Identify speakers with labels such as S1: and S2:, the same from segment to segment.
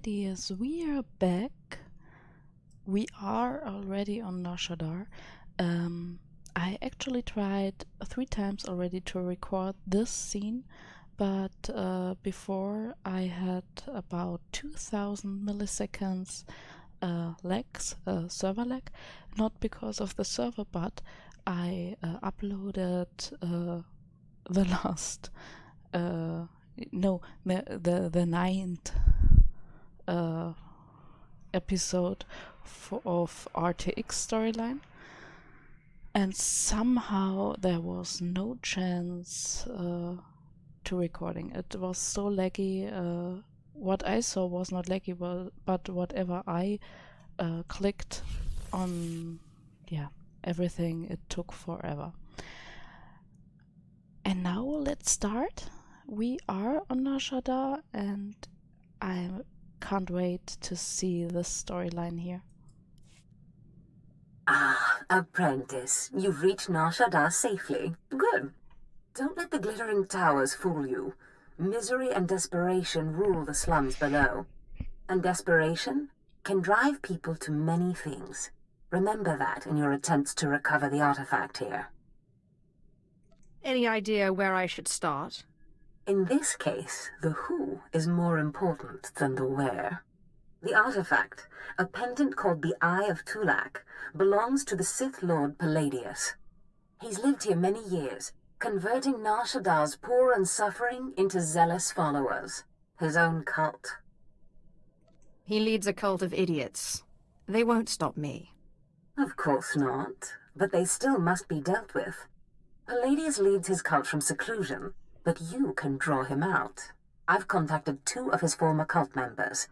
S1: Alrighty, as we are back, we are already on Nar Shaddar. I actually tried 3 times already to record this scene, but before I had about 2000 milliseconds lags, server lag, not because of the server, but I uploaded the last, no, the ninth episode of RTX storyline, and somehow there was no chance to recording. It was so laggy. What I saw was not laggy, but whatever I clicked on, yeah, everything, it took forever. And now let's start. We are on Nar Shaddar, and I can't wait to see this storyline here.
S2: Ah, apprentice, you've reached Nar Shaddar safely. Good. Don't let the glittering towers fool you. Misery and desperation rule the slums below. And desperation can drive people to many things. Remember that in your attempts to recover the artifact here.
S3: Any idea where I should start?
S2: In this case, the who is more important than the where. The artifact, a pendant called the Eye of Tulak, belongs to the Sith Lord Palladius. He's lived here many years, converting Nar Shaddar's poor and suffering into zealous followers. His own cult.
S3: He leads a cult of idiots. They won't stop me.
S2: Of course not, but they still must be dealt with. Palladius leads his cult from seclusion, but you can draw him out. I've contacted 2 of his former cult members.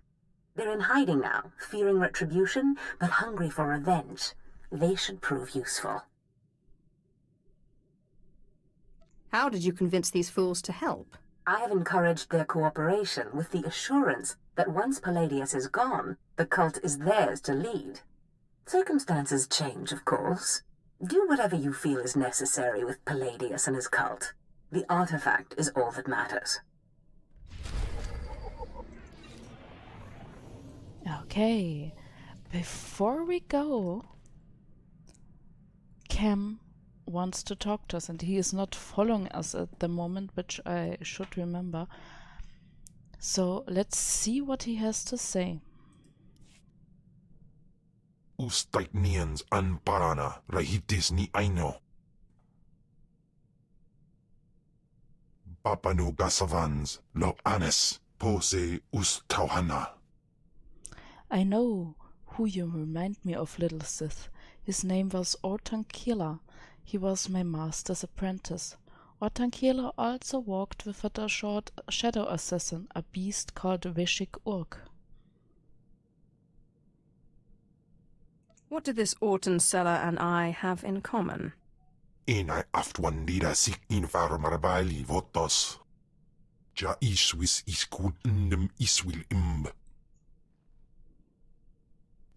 S2: They're in hiding now, fearing retribution, but hungry for revenge. They should prove useful.
S3: How did you convince these fools to help?
S2: I have encouraged their cooperation with the assurance that once Palladius is gone, the cult is theirs to lead. Circumstances change, of course. Do whatever you feel is necessary with Palladius and his cult. The artifact is all that matters.
S1: Okay, before we go, Cam wants to talk to us, and he is not following us at the moment, which I should remember. So let's see what he has to say.
S4: Ustaiknians an parana rahitis ni aino. Papanu gasavans lo anes pose ustauhana.
S1: I know who you remind me of, little Sith. His name was Ortankila. He was my master's apprentice. Ortankila also walked with a short shadow assassin, a beast called Veshik Urk.
S3: What did this Orton Seller and I have in common?
S4: Enai aftwandira sik infarmarbali votos. Ja iswis iskun indem iswil imb.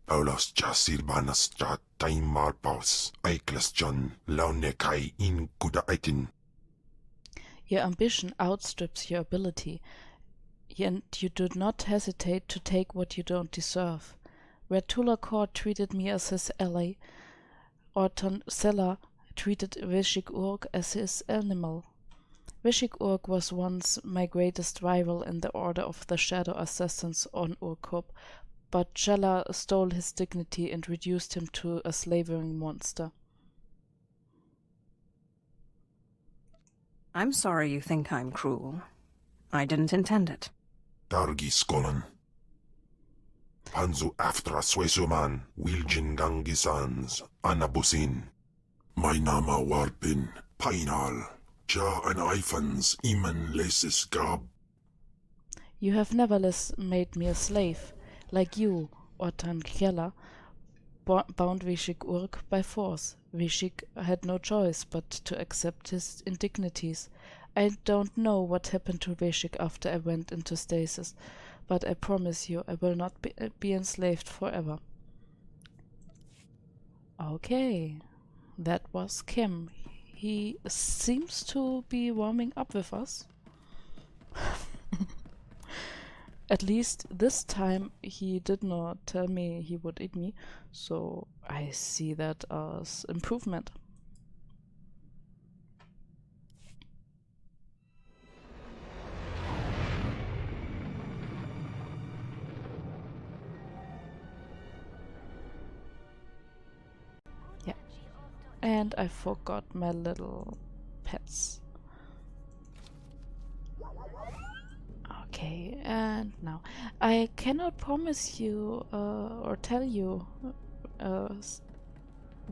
S4: Paulos ja silbanas ja taimar paus aiklas John launekai in kudaitin.
S1: Your ambition outstrips your ability, and you do not hesitate to take what you don't deserve. Where Tula Court treated me as his ally, Orton Seller treated Veshik Urk as his animal. Veshik Urk was once my greatest rival in the Order of the Shadow Assassins on Urkup, but Jella stole his dignity and reduced him to a slavering monster.
S3: I'm sorry you think I'm cruel. I didn't intend it.
S4: Dargi skolan. Panzu aftra suesuman Wiljin gangisans anabusin. My nama warpin painal. Ja an ifans iman lesis gab.
S1: You have nevertheless made me a slave, like you, Ortan Kjella, bound Veshik Urk by force. Veshik had no choice but to accept his indignities. I don't know what happened to Veshik after I went into stasis, but I promise you I will not be enslaved forever. Okay, that was Kim. He seems to be warming up with us. At least this time he did not tell me he would eat me, so I see that as improvement. Yeah. And I forgot my little pets. Okay, and now I cannot promise you or tell you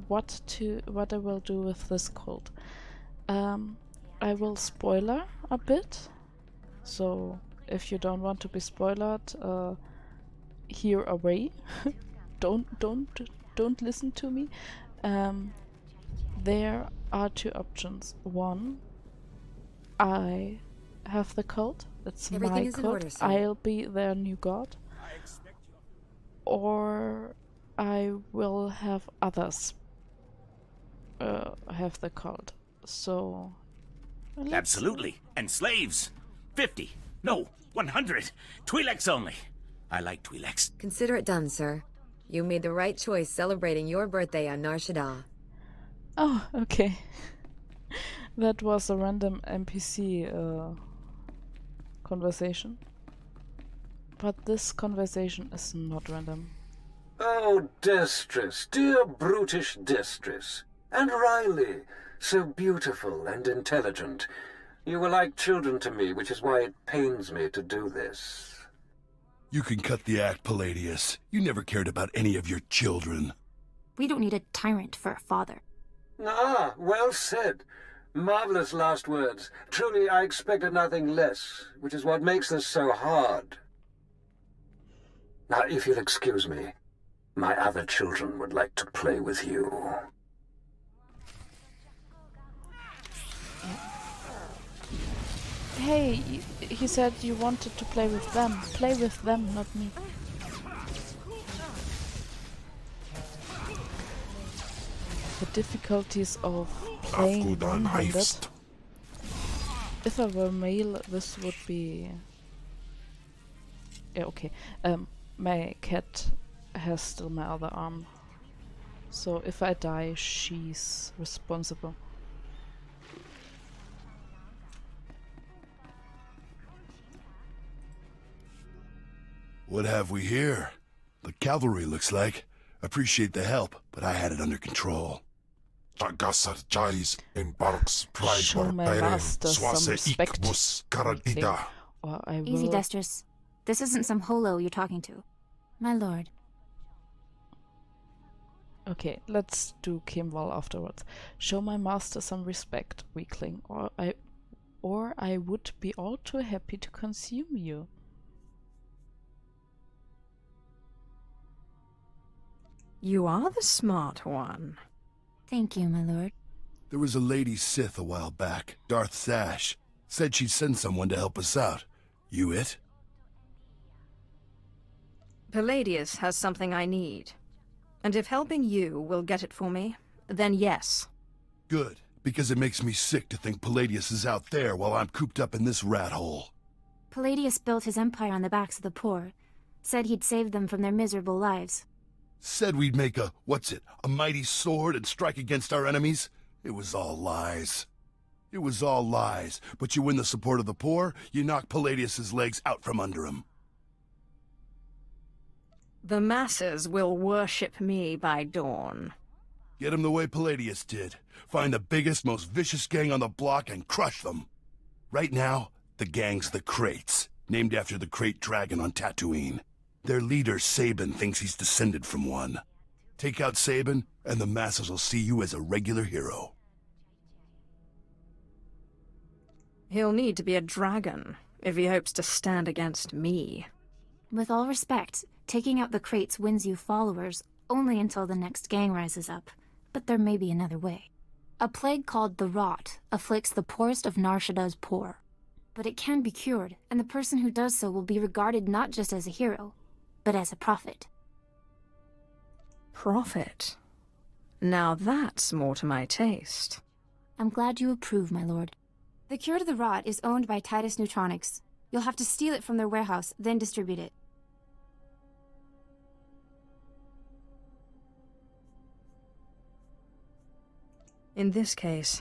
S1: what I will do with this cult. I will spoiler a bit, so if you don't want to be spoiled, hear away. don't listen to me. There are two options. One, I have the cult. It's
S3: Everything
S1: my
S3: is in
S1: cult.
S3: order, sir.
S1: I'll be their new god. Or I will have others have the cult. So
S5: Absolutely. And slaves. 50. No, 100. Twi'leks only. I like Twi'leks.
S6: Consider it done, sir. You made the right choice celebrating your birthday on Nar Shaddar.
S1: Oh, okay. That was a random NPC conversation. But this conversation is not random.
S7: Oh, Destress, dear brutish Destress. And Riley, so beautiful and intelligent. You were like children to me, which is why it pains me to do this.
S8: You can cut the act, Palladius. You never cared about any of your children.
S9: We don't need a tyrant for a father.
S7: Ah, well said. Marvelous last words. Truly, I expected nothing less, which is what makes this so hard. Now, if you'll excuse me, my other children would like to play with you.
S1: Hey, he said you wanted to play with them. Play with them, not me. The difficulties of playing one-handed. If I were male, this would be... Yeah, okay. My cat has still my other arm. So if I die, she's responsible.
S8: What have we here? The cavalry, looks like. Appreciate the help, but I had it under control.
S1: Show my master some respect. Okay. Or I will...
S9: Easy, Destress. This isn't some holo you're talking to. My lord.
S1: Okay, let's do Kimval afterwards. Show my master some respect, weakling, or I would be all too happy to consume you.
S3: You are the smart one.
S9: Thank you, my lord.
S8: There was a lady Sith a while back, Darth Sash. Said she'd send someone to help us out. You it?
S3: Palladius has something I need. And if helping you will get it for me, then yes.
S8: Good, because it makes me sick to think Palladius is out there while I'm cooped up in this rat hole.
S9: Palladius built his empire on the backs of the poor. Said he'd save them from their miserable lives.
S8: Said we'd make a mighty sword and strike against our enemies. It was all lies. It was all lies, but you win the support of the poor, you knock Palladius's legs out from under him.
S3: The masses will worship me by dawn.
S8: Get him the way Palladius did. Find the biggest, most vicious gang on the block and crush them. Right now, the gang's the Kraits, named after the Krait dragon on Tatooine. Their leader, Sabin, thinks he's descended from one. Take out Sabin, and the masses will see you as a regular hero.
S3: He'll need to be a dragon if he hopes to stand against me.
S9: With all respect, taking out the Kraits wins you followers only until the next gang rises up. But there may be another way. A plague called the Rot afflicts the poorest of Nar Shaddar's poor. But it can be cured, and the person who does so will be regarded not just as a hero, but as a prophet.
S3: Prophet? Now that's more to my taste.
S9: I'm glad you approve, my lord. The cure to the Rot is owned by Titus Neutronics. You'll have to steal it from their warehouse, then distribute it.
S3: In this case,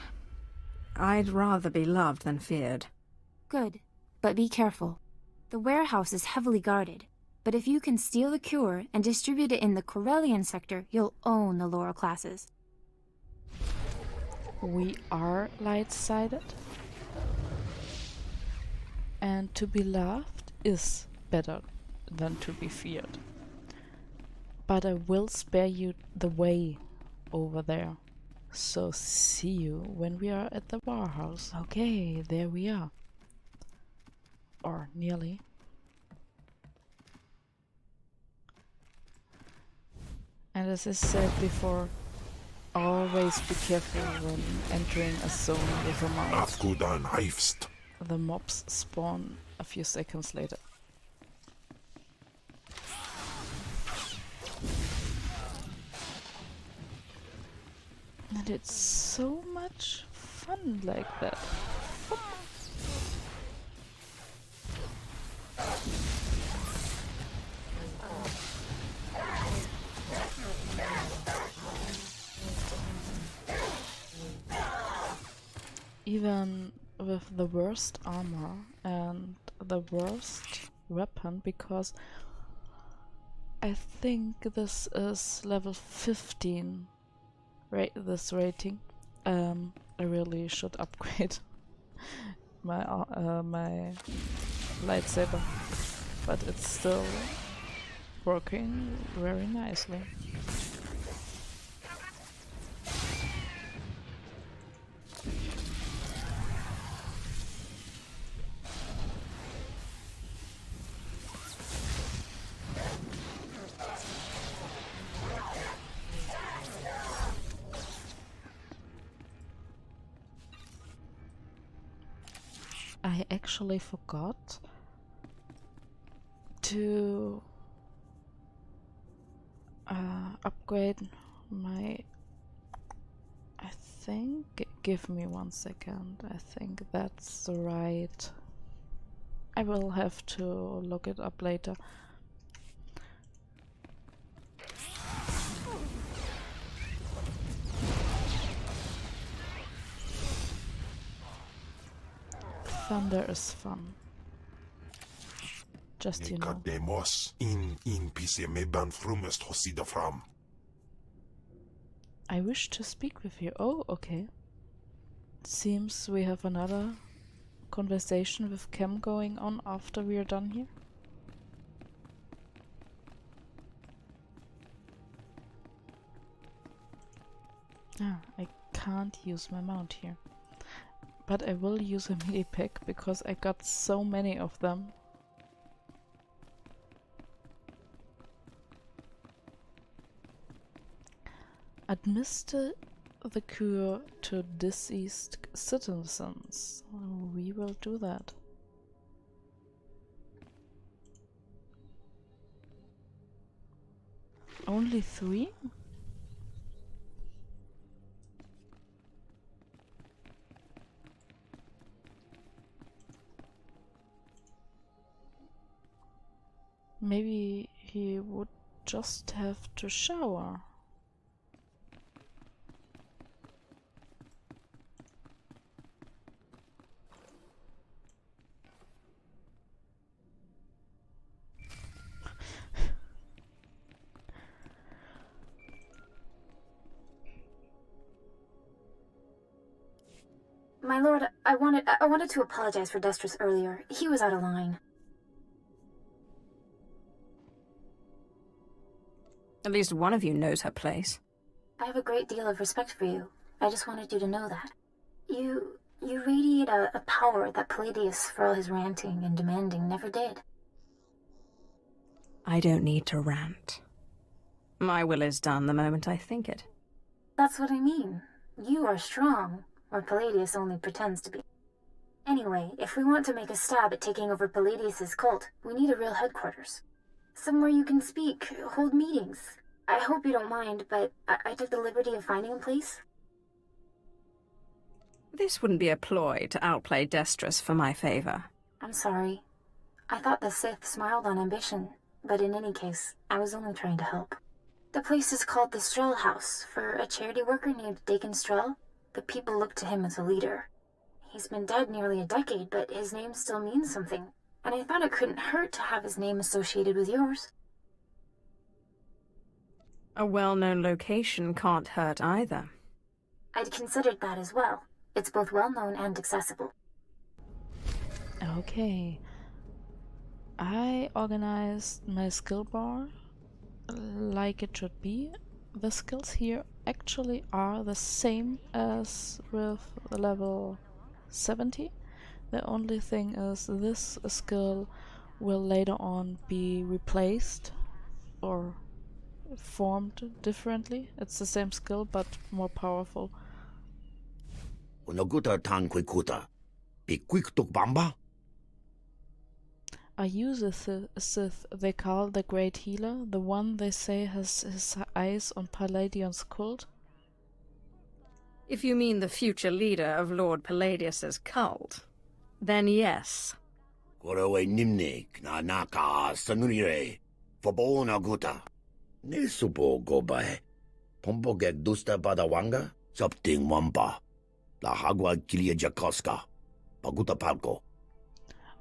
S3: I'd rather be loved than feared.
S9: Good, but be careful. The warehouse is heavily guarded, but if you can steal the cure and distribute it in the Corellian sector, you'll own the lower classes.
S1: We are light-sided. And to be loved is better than to be feared. But I will spare you the way over there. So see you when we are at the warehouse. Okay, there we are. Or nearly. And as I said before, always be careful when entering a zone with a mouse.
S4: Afkudan Heifst.
S1: The mobs spawn a few seconds later. And it's so much fun like that. Even with the worst armor and the worst weapon, because I think this is level 15, this rating, I really should upgrade my my lightsaber, but it's still working very nicely. I actually forgot to upgrade my... I think... Give me 1 second. I think that's right. I will have to look it up later. Thunder is fun. Just, you know. I wish to speak with you. Oh, okay. Seems we have another conversation with Cam going on after we are done here. Ah, I can't use my mount here. But I will use a melee pack because I got so many of them. Administer the cure to deceased citizens. We will do that. Only 3? Maybe he would just have to shower.
S9: My lord, I wanted to apologize for Destris earlier. He was out of line.
S3: At least one of you knows her place.
S9: I have a great deal of respect for you. I just wanted you to know that. You radiate a power that Palladius, for all his ranting and demanding, never did.
S3: I don't need to rant. My will is done the moment I think it.
S9: That's what I mean. You are strong, or Palladius only pretends to be. Anyway, if we want to make a stab at taking over Palladius's cult, we need a real headquarters. Somewhere you can speak, hold meetings. I hope you don't mind, but I took the liberty of finding a place.
S3: This wouldn't be a ploy to outplay Destris for my favor.
S9: I'm sorry.
S10: I thought the Sith smiled on ambition, but in any case, I was only trying to help. The place is called the Stroll House, for a charity worker named Dakin Stroll. The people look to him as a leader. He's been dead nearly a decade, but his name still means something, and I thought it couldn't hurt to have his name associated with yours.
S3: A well-known location can't hurt either.
S10: I'd considered that as well. It's both well-known and accessible.
S1: Okay. I organized my skill bar like it should be. The skills here actually are the same as with level 70. The only thing is this skill will later on be replaced or formed differently. It's the same skill but more powerful. Are you the Sith they call the Great Healer, the one they say has his eyes on Paladion's cult?
S3: If you mean the future leader of Lord Palladius's cult, then yes.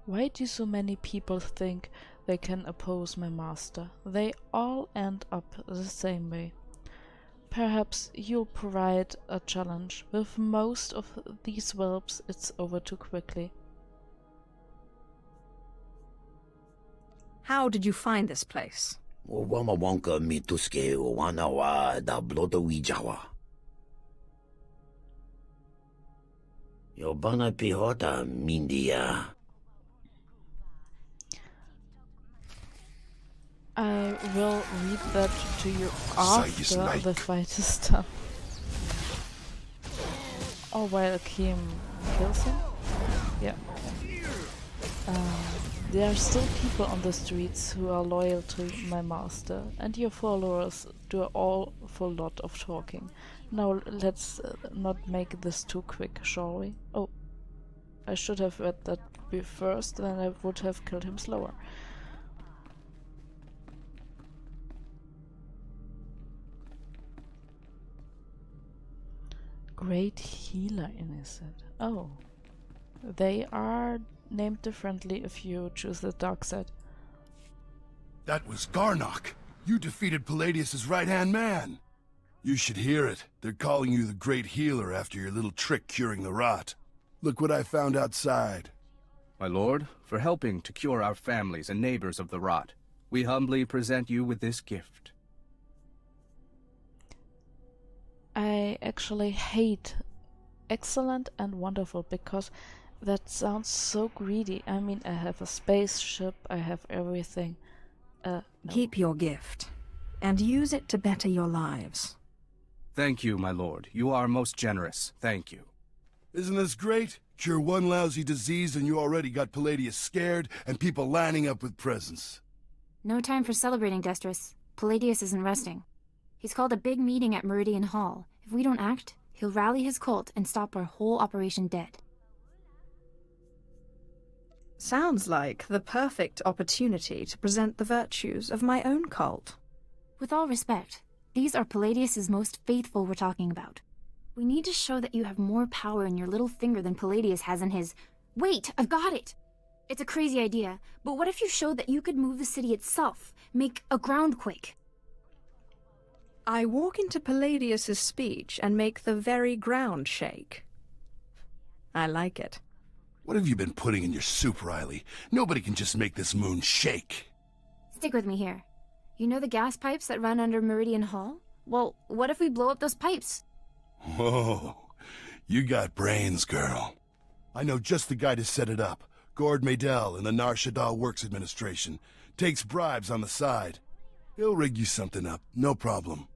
S1: Why do so many people think they can oppose my master? They all end up the same way. Perhaps you'll provide a challenge. With most of these whelps, it's over too quickly.
S3: How did you find this place?
S5: Yobana pihota mindia.
S1: I will read that to you after the fight is done. Or while Kim kills him? Yeah. There are still people on the streets who are loyal to my master, and your followers do an awful lot of talking. Now let's not make this too quick, shall we? Oh, I should have read that first, then I would have killed him slower. Great Healer Innocent. Oh. They are named differently if you choose the dark side.
S8: That was Garnock. You defeated Palladius's right-hand man. You should hear it. They're calling you the Great Healer after your little trick curing the rot. Look what I found outside.
S11: My lord, for helping to cure our families and neighbors of the rot, we humbly present you with this gift.
S1: I actually hate excellent and wonderful because that sounds so greedy. I mean, I have a spaceship, I have everything. No.
S3: Keep your gift, and use it to better your lives.
S11: Thank you, my lord. You are most generous. Thank you.
S8: Isn't this great? Cure one lousy disease and you already got Palladius scared and people lining up with presents.
S9: No time for celebrating, Destrus. Palladius isn't resting. He's called a big meeting at Meridian Hall. If we don't act, he'll rally his cult and stop our whole operation dead.
S3: Sounds like the perfect opportunity to present the virtues of my own cult.
S9: With all respect, these are Palladius's most faithful we're talking about. We need to show that you have more power in your little finger than Palladius has in his... Wait, I've got it! It's a crazy idea, but what if you showed that you could move the city itself, make a groundquake?
S3: I walk into Palladius's speech and make the very ground shake. I like it.
S8: What have you been putting in your soup, Riley? Nobody can just make this moon shake.
S9: Stick with me here. You know the gas pipes that run under Meridian Hall? Well, what if we blow up those pipes?
S8: Whoa, you got brains, girl. I know just the guy to set it up. Gord Maydell in the Nar Shaddar Works Administration. Takes bribes on the side. He'll rig you something up, no problem.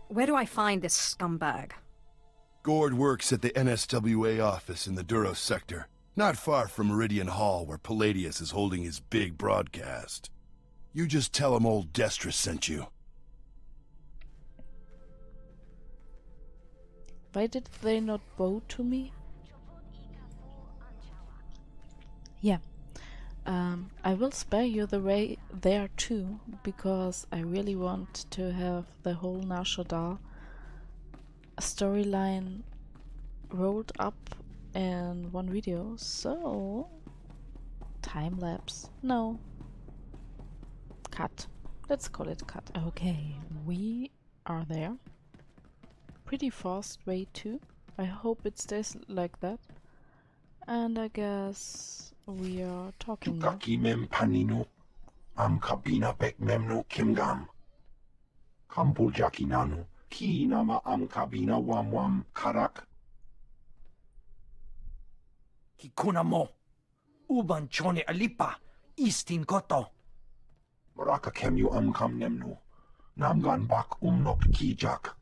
S3: Where do I find this scumbag?
S8: Gord works at the NSWA office in the Duros sector, not far from Meridian Hall where Palladius is holding his big broadcast. You just tell him old Destrus sent you.
S1: Why did they not bow to me? Yeah. I will spare you the way there too, because I really want to have the whole Nar Shaddar storyline rolled up in one video. So, time lapse. No. Cut. Let's call it cut. Okay, we are there. Pretty fast way too. I hope it stays like that. And I guess we are talking now.
S4: Tukaki mem panino. Am kabina bek memno kimgam. Kampujaki nanu. Ki nama am kabina wam wam karak.
S12: Kikuna mo. Uban chone alipa. Istin koto.
S4: Maraka kemyu am kam nemnu. Namgan bak umnok kijak.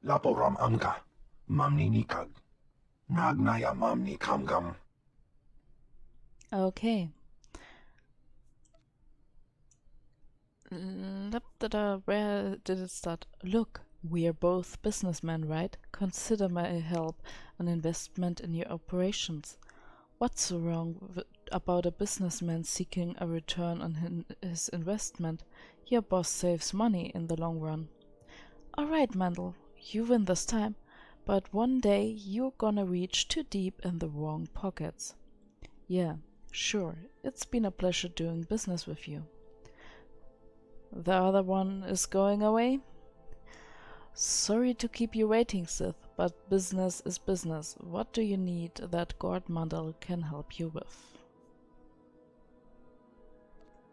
S4: Laporam amka. Mamni nikag. Nagnaya mamni kamgam.
S1: Okay. Where did it start? Look, we are both businessmen, right? Consider my help an investment in your operations. What's so wrong about a businessman seeking a return on his investment? Your boss saves money in the long run. Alright, Mandel, you win this time, but one day you're gonna reach too deep in the wrong pockets. Yeah, sure, it's been a pleasure doing business with you. The other one is going away? Sorry to keep you waiting, Sith, but business is business. What do you need that God Mandel can help you with?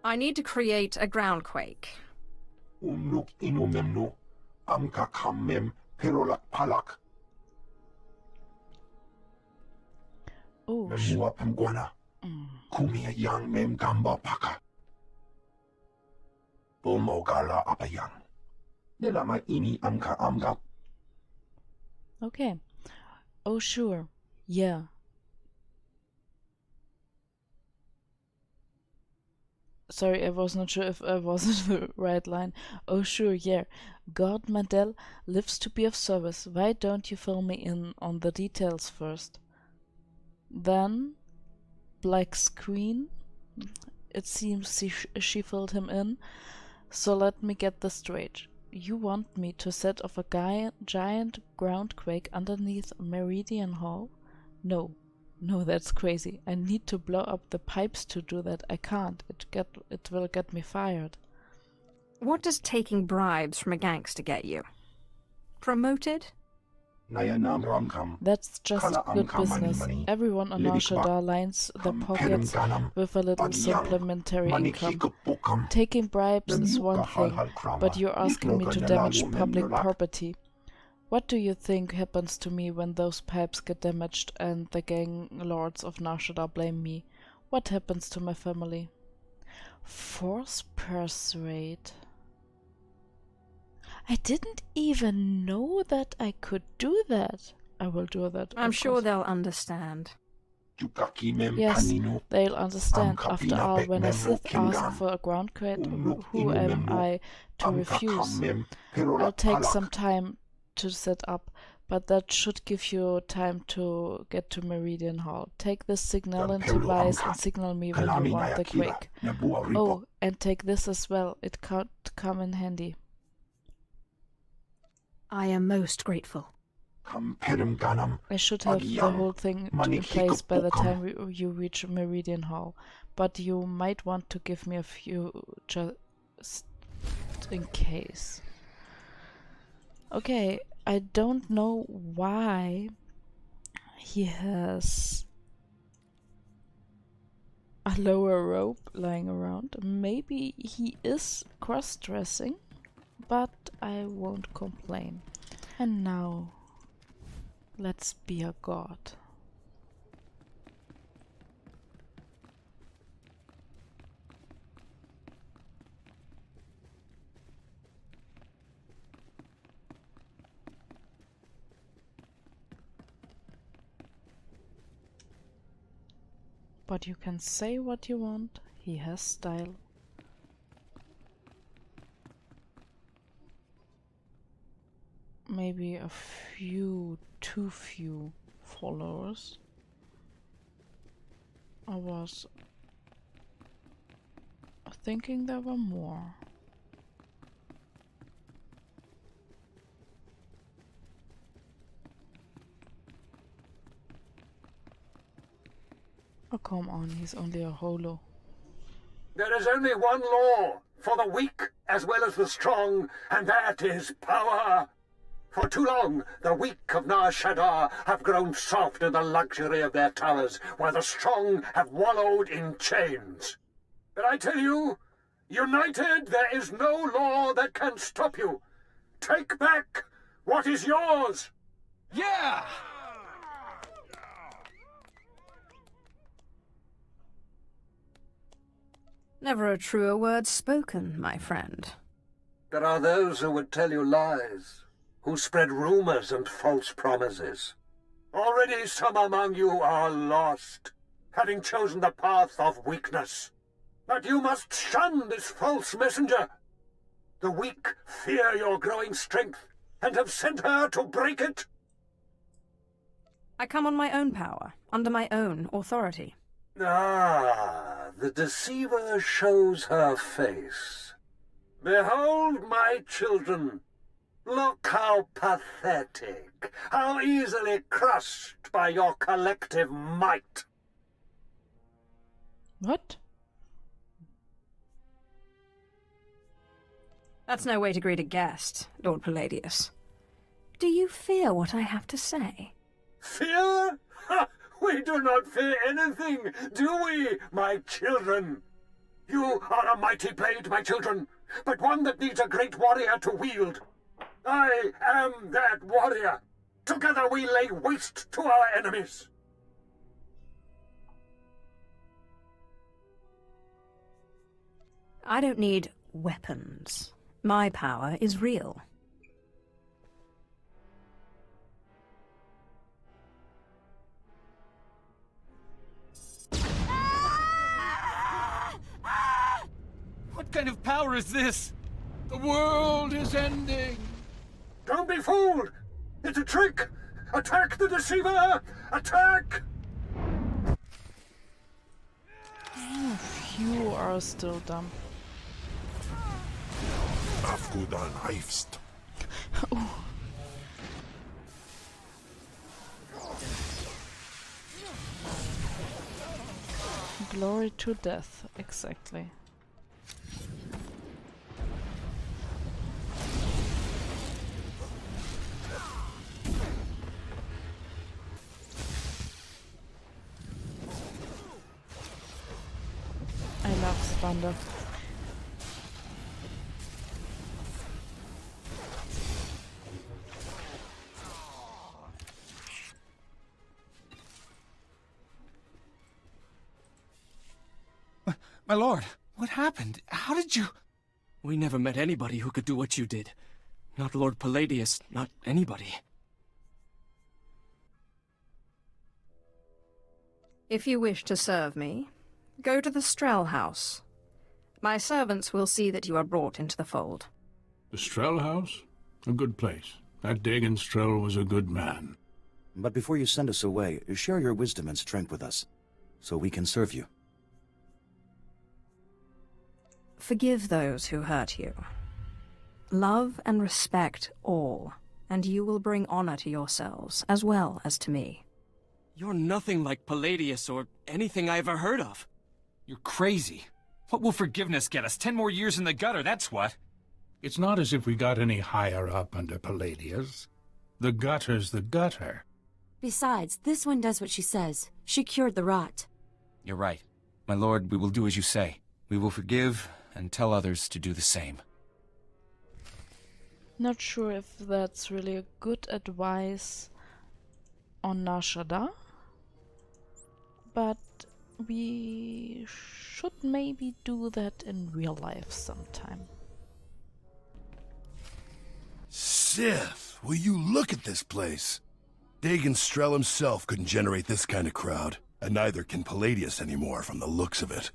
S3: I need to create a groundquake.
S4: Umnuk inumemnu. Amka kammem perolak palak.
S1: Oh,
S4: Memua pemguana. Kumia yang mem gamba paka. Bomogala apayang. Nelama ini amka amga.
S1: okay. Oh, sure. Yeah. Sorry, I was not sure if I was in the right line. Oh, sure, yeah. God Mandel lives to be of service. Why don't you fill me in on the details first? Then, black screen. It seems she filled him in. So let me get this straight. You want me to set off a giant groundquake underneath Meridian Hall? No. No, that's crazy. I need to blow up the pipes to do that. I can't. It will get me fired.
S3: What does taking bribes from a gangster get you? Promoted?
S1: That's just good business. Everyone on Nar Shaddar lines their pockets with a little supplementary income. Taking bribes is one thing, but you're asking me to damage public property. What do you think happens to me when those pipes get damaged and the gang lords of Nar Shaddar blame me? What happens to my family? Force persuade. I didn't even know that I could do that. I will do that.
S3: I'm sure they'll understand.
S1: Yes, they'll understand. After all, when a Sith asks for a groundquake, who am I to refuse? I'll take some time to set up, but that should give you time to get to Meridian Hall. Take this signal device and signal me when you want the quake. Oh, and take this as well. It could come in handy.
S3: I am most grateful.
S1: I should have the whole thing in place by the time you reach Meridian Hall, but you might want to give me a few just in case. Okay, I don't know why he has a lower rope lying around. Maybe he is cross-dressing, but I won't complain. And now, let's be a god. But you can say what you want, he has style. Maybe too few followers. I was thinking there were more. Oh, come on, he's only a holo.
S7: There is only one law for the weak as well as the strong, and that is power. For too long, the weak of Nar Shaddar have grown soft in the luxury of their towers, while the strong have wallowed in chains. But I tell you, united, there is no law that can stop you. Take back what is yours.
S12: Yeah!
S3: Never a truer word spoken, my friend.
S7: There are those who would tell you lies, who spread rumors and false promises. Already some among you are lost, having chosen the path of weakness. But you must shun this false messenger. The weak fear your growing strength, and have sent her to break it.
S3: I come on my own power, under my own authority.
S7: Ah, the deceiver shows her face. Behold, my children. Look how pathetic, how easily crushed by your collective might.
S1: What?
S3: That's no way to greet a guest, Lord Palladius. Do you fear what I have to say?
S7: Fear? Ha! We do not fear anything, do we, my children? You are a mighty blade, my children, but one that needs a great warrior to wield. I am that warrior. Together we lay waste to our enemies.
S3: I don't need weapons. My power is real.
S12: What kind of power is this? The world is ending.
S7: Don't be fooled! It's a trick! Attack the deceiver! Attack!
S1: You are still dumb.
S4: Afgudan Heifst.
S1: Glory to death, exactly. I love thunder.
S13: My lord, what happened? How did you... We never met anybody who could do what you did. Not Lord Palladius, not anybody.
S3: If you wish to serve me, go to the Strel house. My servants will see that you are brought into the fold.
S14: The Strel house? A good place. That Dagon Strel was a good man.
S15: But before you send us away, share your wisdom and strength with us, so we can serve you.
S3: Forgive those who hurt you. Love and respect all, and you will bring honor to yourselves, as well as to me.
S13: You're nothing like Palladius or anything I ever heard of.
S12: You're crazy. What will forgiveness get us? 10 more years in the gutter, that's what.
S14: It's not as if we got any higher up under Palladius. The gutter's the gutter.
S16: Besides, this one does what she says. She cured the rot.
S11: You're right. My lord, we will do as you say. We will forgive and tell others to do the same.
S1: Not sure if that's really a good advice on Nar Shaddar, but we should maybe do that in real life sometime.
S8: Sif, will you look at this place? Dagon Strel himself couldn't generate this kind of crowd, and neither can Palladius anymore from the looks of it.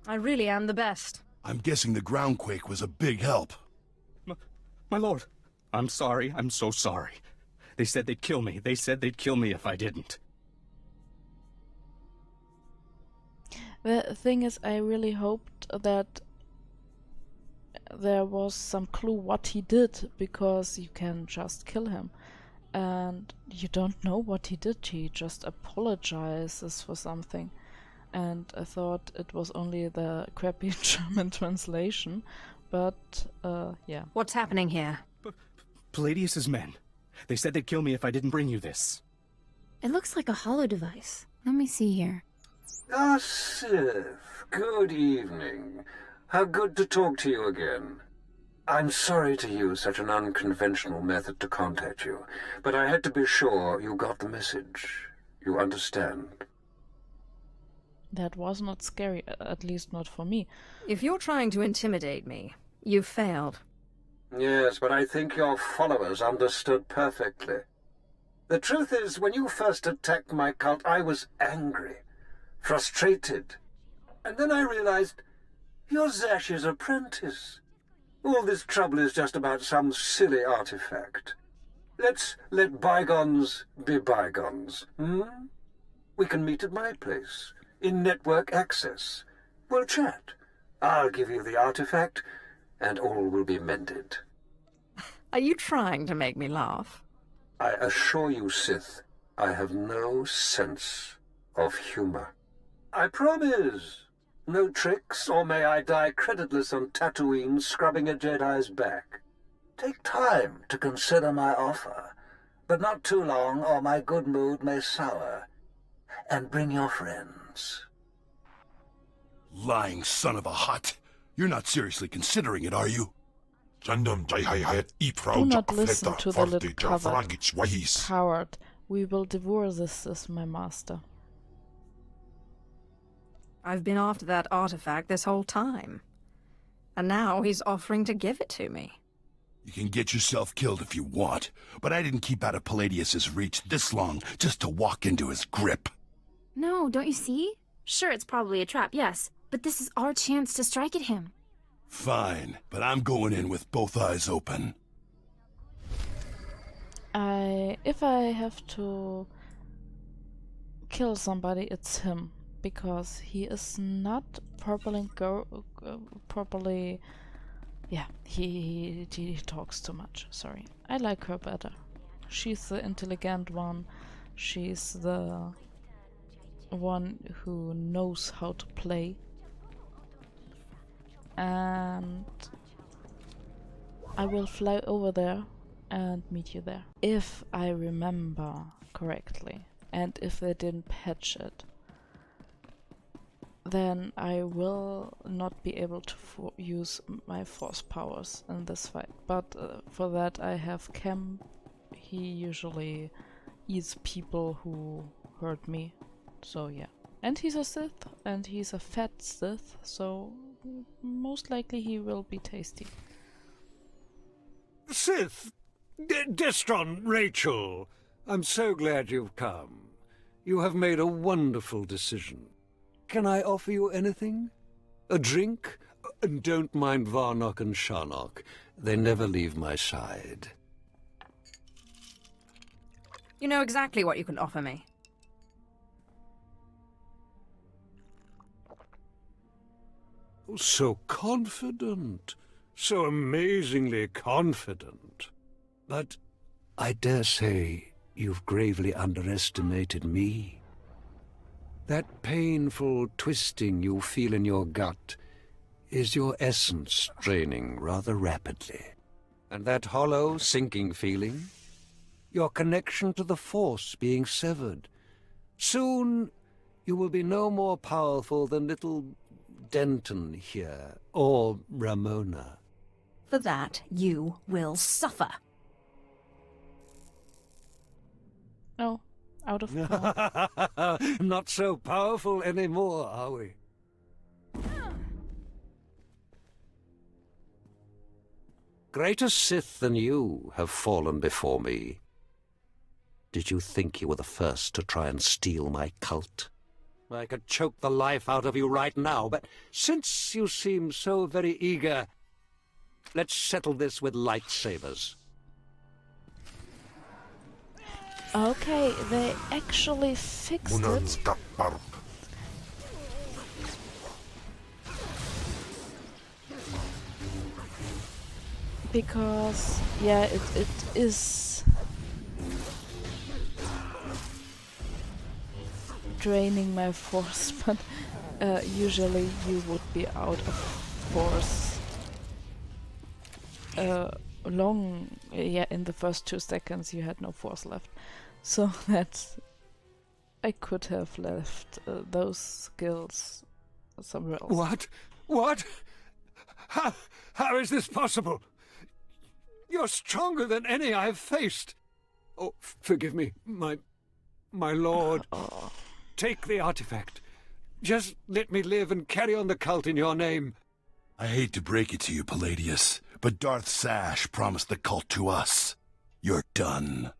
S3: I really am the best.
S8: I'm guessing the groundquake was a big help.
S11: My lord, I'm sorry. I'm so sorry. They said they'd kill me. They said they'd kill me if I didn't.
S1: The thing is, I really hoped that there was some clue what he did, because you can just kill him. And you don't know what he did. He just apologizes for something. And I thought it was only the crappy German translation. But, yeah.
S3: What's happening here?
S11: Palladius's men. They said they'd kill me if I didn't bring you this.
S9: It looks like a hollow device. Let me see here.
S7: Ah, Sith. Good evening. How good to talk to you again. I'm sorry to use such an unconventional method to contact you, but I had to be sure you got the message. You understand?
S1: That was not scary, at least not for me.
S3: If you're trying to intimidate me, you've failed.
S7: Yes, but I think your followers understood perfectly. The truth is, when you first attacked my cult, I was angry, frustrated. And then I realized you're Zash's apprentice. All this trouble is just about some silly artifact. Let's let bygones be bygones, We can meet at my place, in network access. We'll chat. I'll give you the artifact, and all will be mended.
S3: Are you trying to make me laugh?
S7: I assure you, Sith, I have no sense of humor. I promise. No tricks, or may I die creditless on Tatooine scrubbing a Jedi's back. Take time to consider my offer, but not too long, or my good mood may sour. And bring your friends.
S8: Lying son of a hut. You're not seriously considering it, are you?
S1: Do not listen to the little coward. We will devour this as my master.
S3: I've been after that artifact this whole time. And now he's offering to give it to me.
S8: You can get yourself killed if you want, but I didn't keep out of Palladius's reach this long just to walk into his grip.
S9: No, don't you see? Sure, it's probably a trap, yes, but this is our chance to strike at him.
S8: Fine, but I'm going in with both eyes open.
S1: If I have to kill somebody, it's him. Because he is not properly... Yeah, he talks too much, sorry. I like her better. She's the intelligent one. She's the one who knows how to play. And I will fly over there and meet you there. If I remember correctly, and if they didn't patch it, then I will not be able to use my force powers in this fight. But for that I have Chem. He usually eats people who hurt me. So yeah. And he's a Sith, and he's a fat Sith, so most likely he will be tasty.
S7: Sith! Destron, Rachel! I'm so glad you've come. You have made a wonderful decision. Can I offer you anything? A drink? And don't mind Varnock and Sharnock. They never leave my side.
S3: You know exactly what you can offer me.
S7: So confident. So amazingly confident. But I dare say you've gravely underestimated me. That painful twisting you feel in your gut is your essence draining rather rapidly. And that hollow, sinking feeling? Your connection to the Force being severed. Soon you will be no more powerful than little Denton here, or Ramona.
S3: For that, you will suffer.
S1: Oh. Out of power.
S7: Not so powerful anymore, are we? Greater Sith than you have fallen before me. Did you think you were the first to try and steal my cult? I could choke the life out of you right now, but since you seem so very eager, let's settle this with lightsabers.
S1: Okay, they actually fixed it. because yeah, it is draining my force, but usually you would be out of force in the first 2 seconds you had no force left, so that I could have left those skills somewhere else.
S7: What? How is this possible? You're stronger than any I've faced. Oh, forgive me, my lord. Take the artifact. Just let me live and carry on the cult in your name.
S8: I hate to break it to you, Palladius, but Darth Zash promised the cult to us. You're done.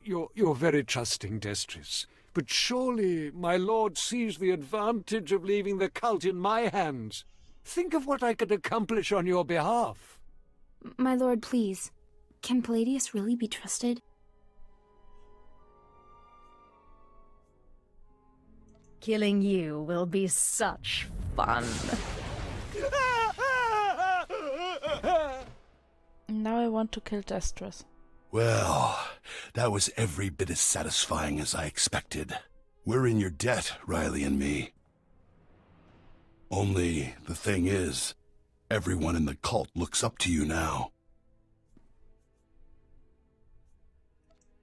S7: You're very trusting, Destris. But surely my lord sees the advantage of leaving the cult in my hands. Think of what I could accomplish on your behalf.
S9: My lord, please. Can Palladius really be trusted?
S3: Killing you will be such fun.
S1: Now I want to kill Destris.
S8: Well, that was every bit as satisfying as I expected. We're in your debt, Riley and me. Only the thing is, everyone in the cult looks up to you now.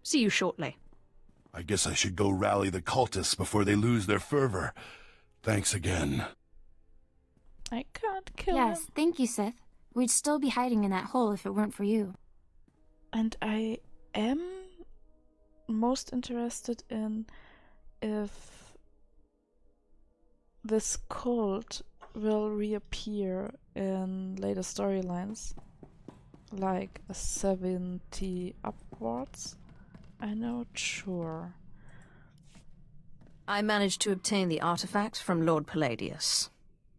S3: See you shortly.
S8: I guess I should go rally the cultists before they lose their fervor. Thanks again.
S1: I can't kill
S9: Yes,
S1: him.
S9: thank you, Sith. We'd still be hiding in that hole if it weren't for you.
S1: And I am most interested in if this cult will reappear in later storylines, like 70 upwards. I'm not sure.
S3: I managed to obtain the artifact from Lord Palladius.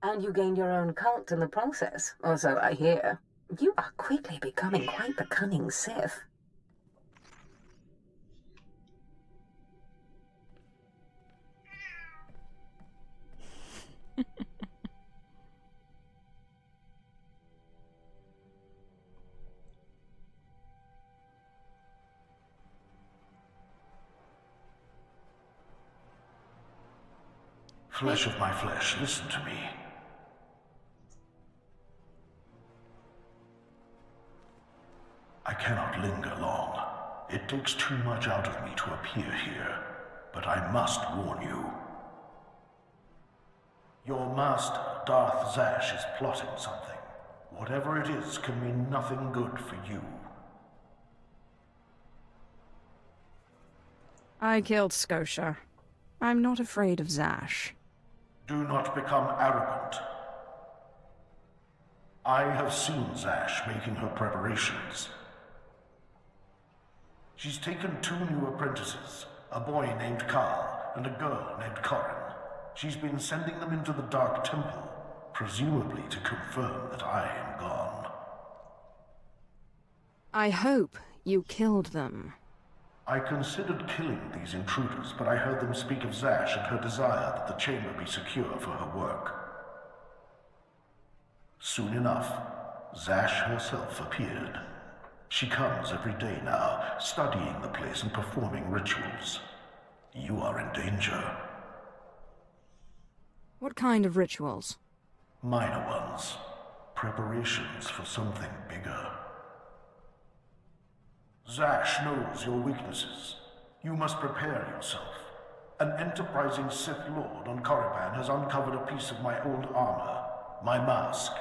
S2: And you gained your own cult in the process, or so I hear. You are quickly becoming quite the cunning Sith.
S4: Flesh of my flesh, listen to me. I cannot linger long. It takes too much out of me to appear here, but I must warn you. Your master, Darth Zash, is plotting something. Whatever it is can mean nothing good for you.
S3: I killed Scotia. I'm not afraid of Zash.
S4: Do not become arrogant. I have seen Zash making her preparations. She's taken 2 new apprentices, a boy named Carl and a girl named Corin. She's been sending them into the Dark Temple, presumably to confirm that I am gone.
S3: I hope you killed them.
S4: I considered killing these intruders, but I heard them speak of Zash and her desire that the chamber be secure for her work. Soon enough, Zash herself appeared. She comes every day now, studying the place and performing rituals. You are in danger.
S3: What kind of rituals?
S4: Minor ones. Preparations for something bigger. Zash knows your weaknesses. You must prepare yourself. An enterprising Sith Lord on Korriban has uncovered a piece of my old armor, my mask.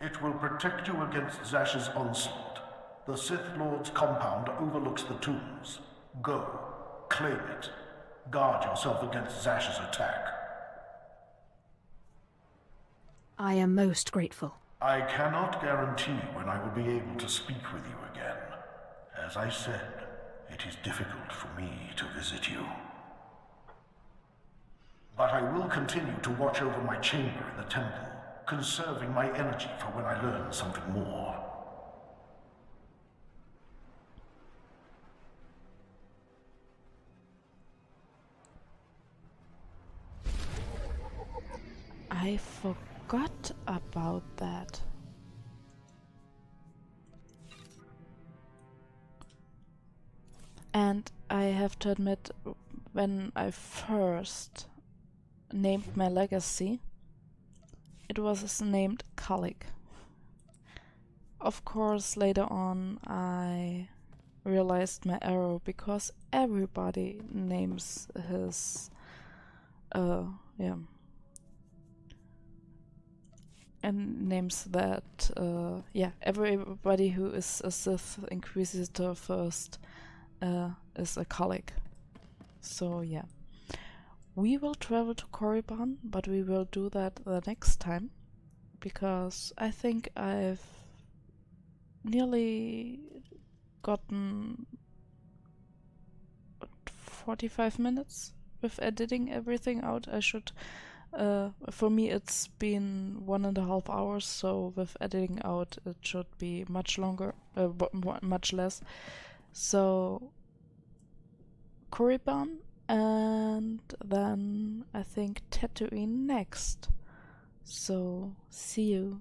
S4: It will protect you against Zash's onslaught. The Sith Lord's compound overlooks the tombs. Go, claim it. Guard yourself against Zash's attack.
S3: I am most grateful.
S4: I cannot guarantee when I will be able to speak with you again. As I said, it is difficult for me to visit you. But I will continue to watch over my chamber in the temple, conserving my energy for when I learn something more.
S1: I forgot about that. And I have to admit, when I first named my legacy, it was named Kalik. Of course, later on I realized my error, because everybody names his and names that everybody who is a Sith Inquisitor first is a Kalik. So yeah, we will travel to Korriban, but we will do that the next time, because I think I've nearly gotten 45 minutes with editing everything out. I should for me it's been 1.5 hours, so with editing out it should be much longer, much less. So Korriban, and then I think Tatooine next. So see you.